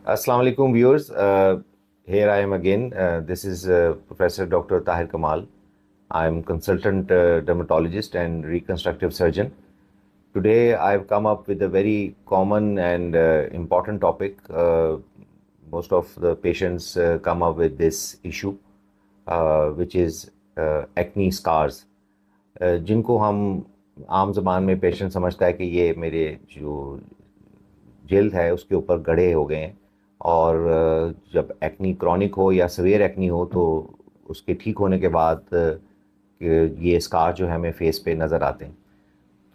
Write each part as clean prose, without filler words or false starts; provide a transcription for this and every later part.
Assalamu alaikum viewers. Here I am again. This is Professor Dr. Tahir Kamal. I am consultant dermatologist and reconstructive surgeon. Today I've come up with a very common and important topic. Most of the patients come up with this issue, which is acne scars. जिनको हम आम ज़बान में patient समझता है कि ये मेरे जो जल्द है उसके ऊपर गड्ढे हो गए हैं। और जब एक्नी क्रॉनिक हो या सीवियर एक्नी हो तो उसके ठीक होने के बाद ये स्कार जो है हमें फेस पे नज़र आते हैं।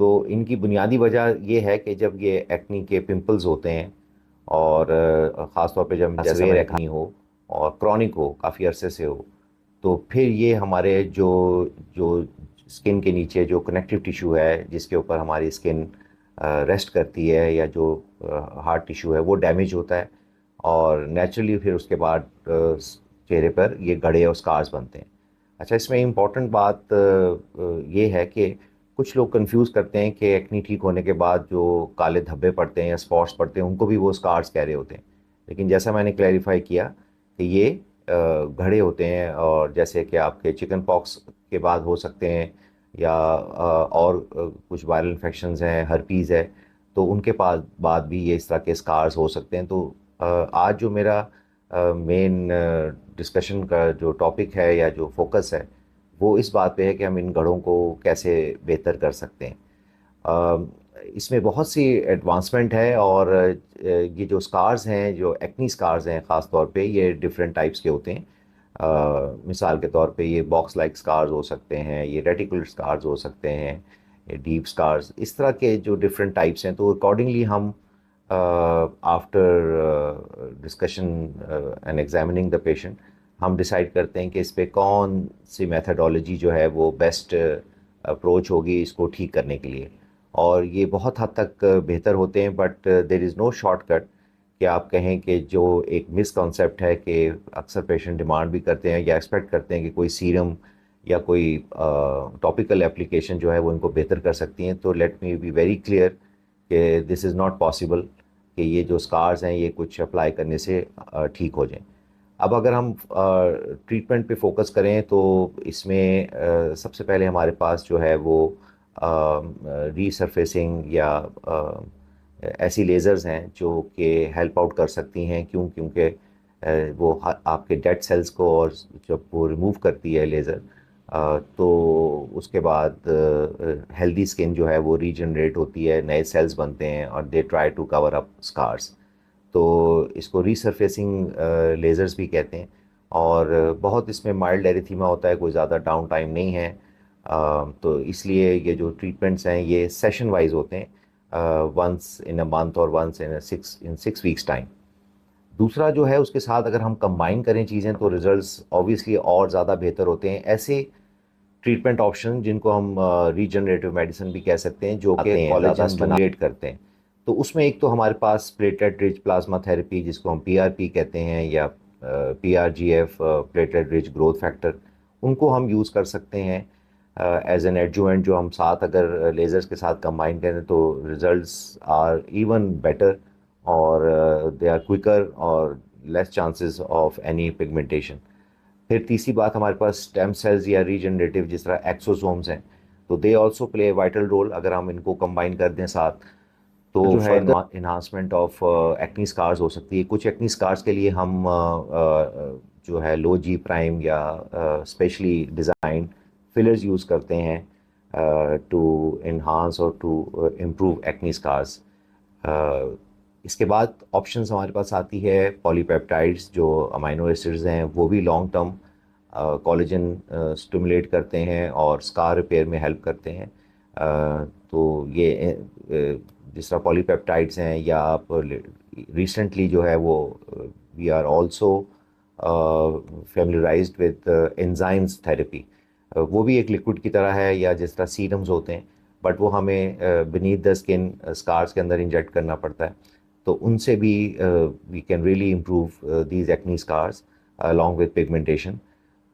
तो इनकी बुनियादी वजह ये है कि जब ये एक्नी के पिंपल्स होते हैं और ख़ास तौर पे जब सीवियर एक्नी हो और क्रॉनिक हो, काफ़ी अरसे से हो, तो फिर ये हमारे जो जो स्किन के नीचे जो कनेक्टिव टिश्यू है जिसके ऊपर हमारी स्किन रेस्ट करती है, या जो हार्ट टिश्यू है, वो डैमेज होता है और नेचुरली फिर उसके बाद चेहरे पर ये गड्ढे और स्कार्स बनते हैं। अच्छा, इसमें इम्पॉर्टेंट बात ये है कि कुछ लोग कंफ्यूज करते हैं कि एक्नी ठीक होने के बाद जो काले धब्बे पड़ते हैं या स्पॉट्स पड़ते हैं उनको भी वो स्कार्स कह रहे होते हैं। लेकिन जैसा मैंने क्लैरिफाई किया कि ये गड्ढे होते हैं, और जैसे कि आपके चिकन पॉक्स के बाद हो सकते हैं, या और कुछ वायरल इन्फेक्शंस हैं, हर्पीज़ है, तो उनके बाद भी ये इस तरह के स्कार्स हो सकते हैं। तो आज जो मेरा मेन डिस्कशन का जो टॉपिक है या जो फोकस है वो इस बात पे है कि हम इन गढ़ों को कैसे बेहतर कर सकते हैं। इसमें बहुत सी एडवांसमेंट है, और ये जो स्कार्स हैं, जो एक्नी स्कार्स हैं ख़ास तौर पे, ये डिफरेंट टाइप्स के होते हैं। मिसाल के तौर पे ये बॉक्स लाइक स्कार्स हो सकते हैं, ये रेटिकुलर स्कार्स हो सकते हैं, ये डीप स्कार्स, इस तरह के जो डिफरेंट टाइप्स हैं। तो अकॉर्डिंगली हम after discussion and examining the patient हम डिसाइड करते हैं कि इस पे कौन सी मेथडोलॉजी जो है वो बेस्ट अप्रोच होगी इसको ठीक करने के लिए। और ये बहुत हद तक बेहतर होते हैं, but there is no shortcut कि आप कहें कि जो एक मिसकॉन्सेप्ट है कि अक्सर पेशेंट डिमांड भी करते हैं या एक्सपेक्ट करते हैं कि कोई सीरम या कोई टॉपिकल एप्लीकेशन जो है वो इनको बेहतर कर सकती हैं। तो let me be very clear कि दिस इज़ नॉट पॉसिबल कि ये जो स्कार्स हैं ये कुछ अप्लाई करने से ठीक हो जाएं। अब अगर हम ट्रीटमेंट पे फोकस करें तो इसमें सबसे पहले हमारे पास जो है वो रीसरफेसिंग या ऐसी लेज़र्स हैं जो कि हेल्प आउट कर सकती हैं। क्योंकि वो आपके डेड सेल्स को, और जब वो रिमूव करती है लेज़र, तो उसके बाद हेल्दी स्किन जो है वो रीजनरेट होती है, नए सेल्स बनते हैं और they try to cover up scars. तो इसको रीसरफेसिंग लेज़र्स भी कहते हैं। और बहुत इसमें माइल्ड एरिथीमा होता है, कोई ज़्यादा डाउन टाइम नहीं है। तो इसलिए ये जो ट्रीटमेंट्स हैं ये सेशन वाइज होते हैं, वंस इन अ मंथ और वंस इन 6 वीक्स टाइम। दूसरा जो है उसके साथ अगर हम कंबाइन करें चीज़ें तो रिजल्ट्स ऑब्वियसली और ज़्यादा बेहतर होते हैं। ऐसे ट्रीटमेंट ऑप्शन जिनको हम रीजनरेटिव मेडिसिन भी कह सकते हैं, जो कि कोलेजन स्टिमुलेट करते हैं। तो उसमें एक तो हमारे पास प्लेटलेट रिच प्लाज्मा थेरेपी, जिसको हम पीआरपी कहते हैं, या पीआरजीएफ, प्लेटलेट रिच ग्रोथ फैक्टर, उनको हम यूज़ कर सकते हैं एज एन एडजुवेंट। जो हम साथ अगर लेज़र्स के साथ कंबाइन करें तो रिजल्ट्स आर इवन बेटर, और दे आर क्विकर और less chances of any pigmentation. फिर तीसरी बात, हमारे पास स्टेम सेल्स या रीजनरेटिव जिस तरह एक्सोसोम्स हैं, तो they also play vital role. अगर हम इनको कंबाइन कर दें साथ तो जो है इन्हांसमेंट ऑफ एक्नी स्कार्स हो सकती है। कुछ एक्नी स्कार्स के लिए हम जो है लो जी प्राइम या स्पेशली डिज़ाइन फिलर्स यूज़ करते हैं टू इन्हांस और टू इम्प्रूव एक्नी स्कार्स। इसके बाद ऑप्शंस हमारे पास आती है पॉलीपेप्टाइड्स, जो अमाइनो एसिड्स हैं, वो भी लॉन्ग टर्म कोलेजन स्टिमुलेट करते हैं और स्कार रिपेयर में हेल्प करते हैं। तो ये जिस तरह पॉलीपेप्टाइड्स हैं, या आप रिसेंटली जो है वो we are also familiarized with enzymes therapy. वो भी एक लिक्विड की तरह है, या जिस तरह सीरम्स होते हैं, बट वो हमें बीनीथ द स्किन स्कार्स के अंदर इंजेक्ट करना पड़ता है। तो उनसे भी we can really improve these acne scars along with pigmentation.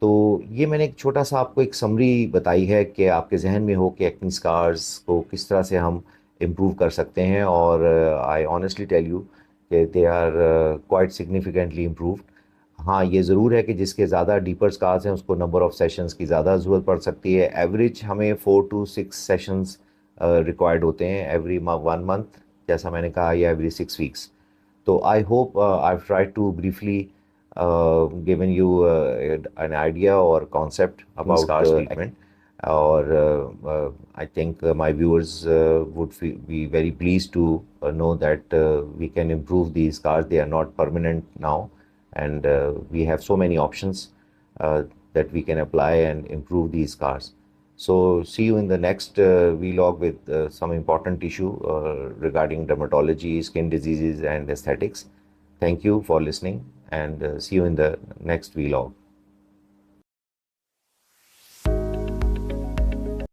तो ये मैंने एक छोटा सा आपको एक समरी बताई है कि आपके जहन में हो कि एक्नी स्कार्स को किस तरह से हम इम्प्रूव कर सकते हैं। और I honestly tell you they are quite significantly improved. हाँ, ये ज़रूर है कि जिसके ज़्यादा डीपर स्कार्स हैं उसको नंबर ऑफ सेशंस की ज़्यादा ज़रूरत पड़ सकती है. एवरेज हमें 4 to 6 सेशंस रिक्वायर्ड होते हैं एवरी 1 month, जैसा मैंने कहा, या every 6 weeks. So I hope I've tried to briefly given you an idea or concept about scars treatment. Or I think my viewers would be very pleased to know that we can improve these scars. They are not permanent now, and we have so many options that we can apply and improve these scars. So see you in the next vlog with some important issue regarding dermatology, skin diseases, and aesthetics. Thank you for listening, and see you in the next vlog.